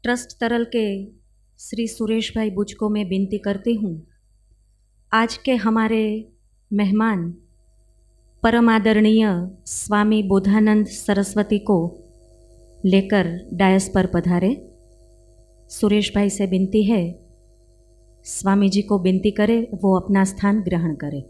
Trust तरल के श्री सुरेश भाई बुच को मैं विनती करती हूँ, आज के हमारे मेहमान परम आदरणीय स्वामी बोधानंद सरस्वती को लेकर डायस पर पधारे। सुरेश भाई से विनती है, स्वामी जी को विनती करे वो अपना स्थान ग्रहण करें।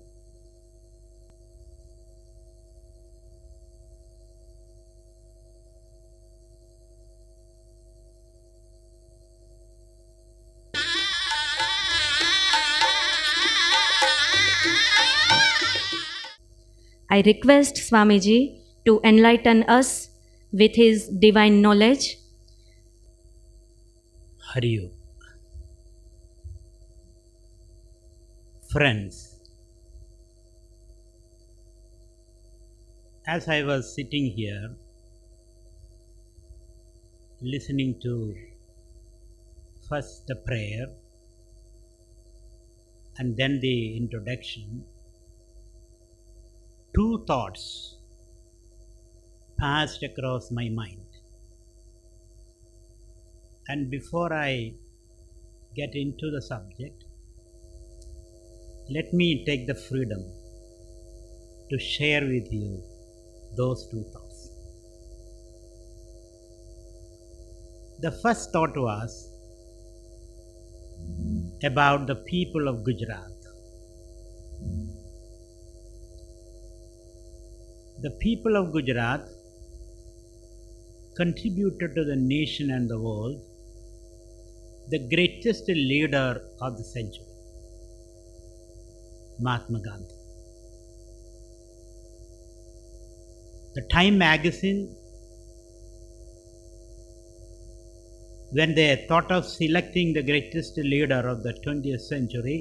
I request Swamiji to enlighten us with his divine knowledge. Hari Om. Friends, as I was sitting here listening to first the prayer and then the introduction, two thoughts passed across my mind. And before I get into the subject, let me take the freedom to share with you those two thoughts. The first thought was about the people of Gujarat. The people of Gujarat contributed to the nation and the world the greatest leader of the century, Mahatma Gandhi. The Time magazine, when they thought of selecting the greatest leader of the 20th century,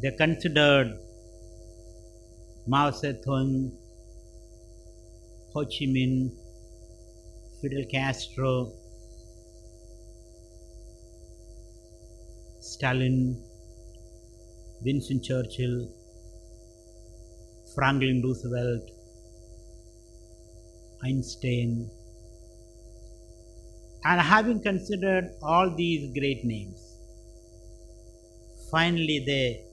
they considered Mao Zedong, Ho Chi Minh, Fidel Castro, Stalin, Winston Churchill, Franklin Roosevelt, Einstein. And having considered all these great names, finally they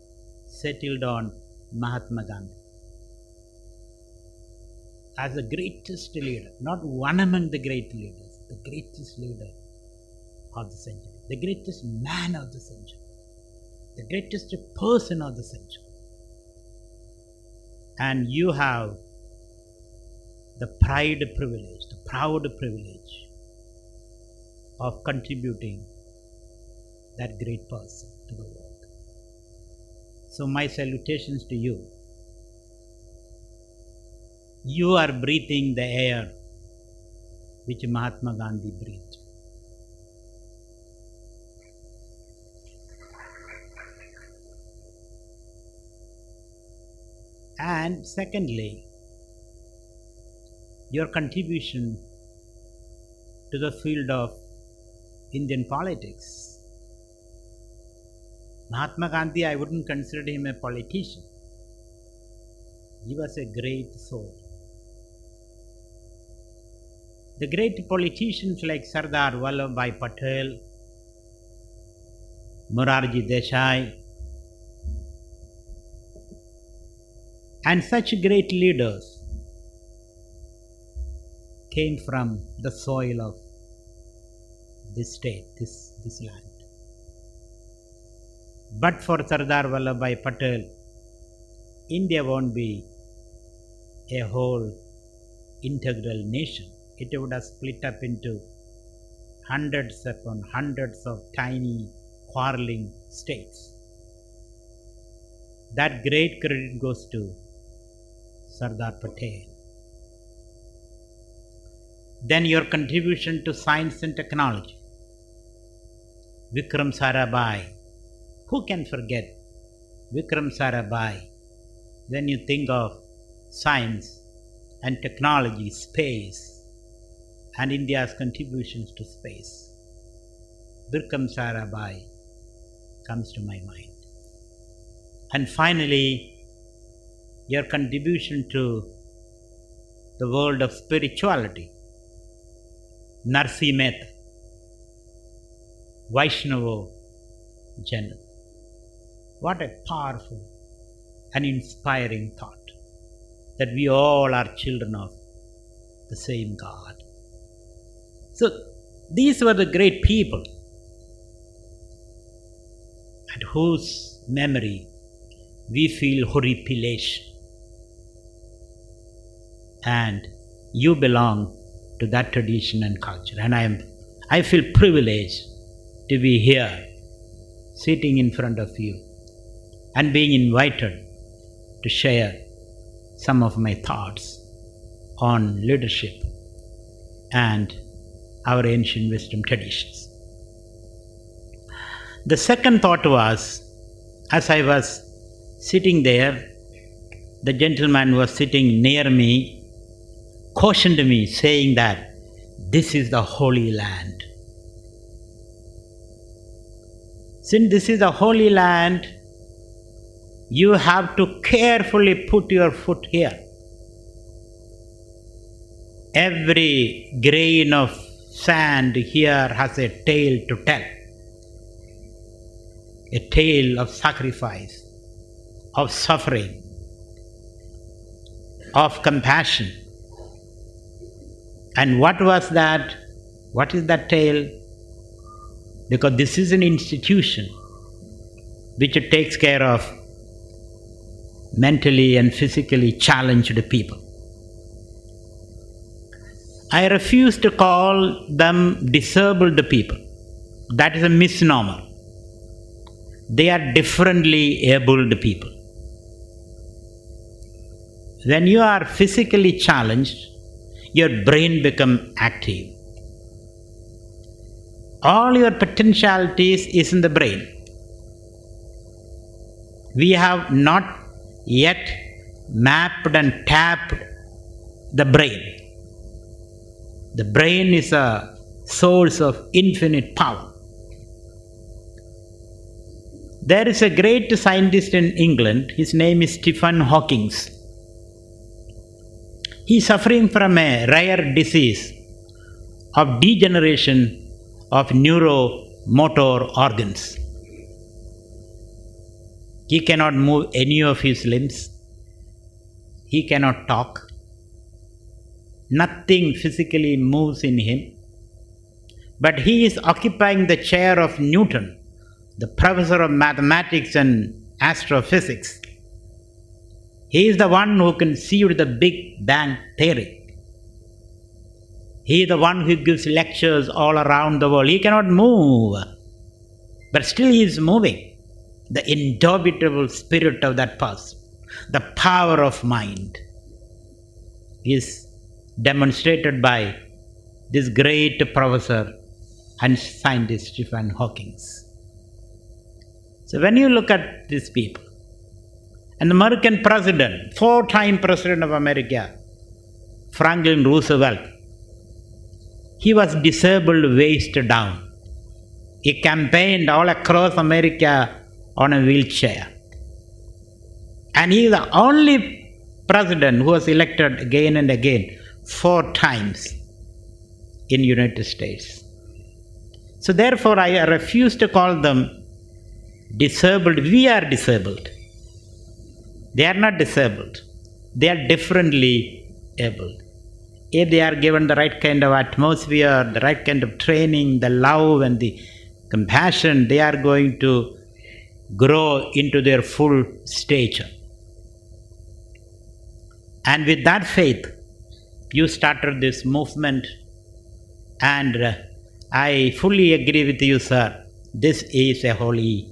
settled on Mahatma Gandhi as the greatest leader, not one among the great leaders, the greatest leader of the century, the greatest man of the century, the greatest person of the century. And you have the proud privilege of contributing that great person to the world. So my salutations to you. You are breathing the air which Mahatma Gandhi breathed. And secondly, your contribution to the field of Indian politics. Mahatma Gandhi, I wouldn't consider him a politician. He was a great soul. The great politicians like Sardar Vallabhbhai Patel, Morarji Desai, and such great leaders came from the soil of this state, this land. But for Sardar Vallabhbhai Patel, India won't be a whole integral nation. It would have split up into hundreds upon hundreds of tiny quarreling states. That great credit goes to Sardar Patel. Then your contribution to science and technology. Vikram Sarabhai. Who can forget Vikram Sarabhai when you think of science and technology, space, and India's contributions to space? Vikram Sarabhai comes to my mind. And finally, your contribution to the world of spirituality. Narsi Mehta. Vaishnava Janam. What a powerful and inspiring thought, that we all are children of the same God. So these were the great people at whose memory we feel horripilation. And you belong to that tradition and culture. And I feel privileged to be here, sitting in front of you, and being invited to share some of my thoughts on leadership and our ancient wisdom traditions. The second thought was, as I was sitting there, the gentleman who was sitting near me cautioned me, saying that this is the Holy Land. Since this is the Holy Land, you have to carefully put your foot here. Every grain of sand here has a tale to tell. A tale of sacrifice, of suffering, of compassion. And what was that? What is that tale? Because this is an institution which takes care of mentally and physically challenged people. I refuse to call them disabled people. That is a misnomer. They are differently abled people. When you are physically challenged, your brain becomes active. All your potentialities is in the brain. We have not yet mapped and tapped the brain. The brain is a source of infinite power. . There is a great scientist in England, his name is Stephen Hawking. He is suffering from a rare disease of degeneration of neuromotor organs. He cannot move any of his limbs. He cannot talk. Nothing physically moves in him. But he is occupying the chair of Newton, the professor of mathematics and astrophysics. He is the one who conceived the Big Bang theory. He is the one who gives lectures all around the world. He cannot move, but still he is moving. The indomitable spirit of that person, the power of mind, is demonstrated by this great professor and scientist Stephen Hawking. So when you look at these people, an American president, 4-time president of America, Franklin Roosevelt, he was disabled waist down. He campaigned all across America on a wheelchair. And he is the only president who was elected again and again 4 times in the United States. So therefore I refuse to call them disabled. We are disabled. They are not disabled. They are differently abled. If they are given the right kind of atmosphere, the right kind of training, the love and the compassion, they are going to grow into their full stature. And with that faith, you started this movement, and I fully agree with you, sir. This is a holy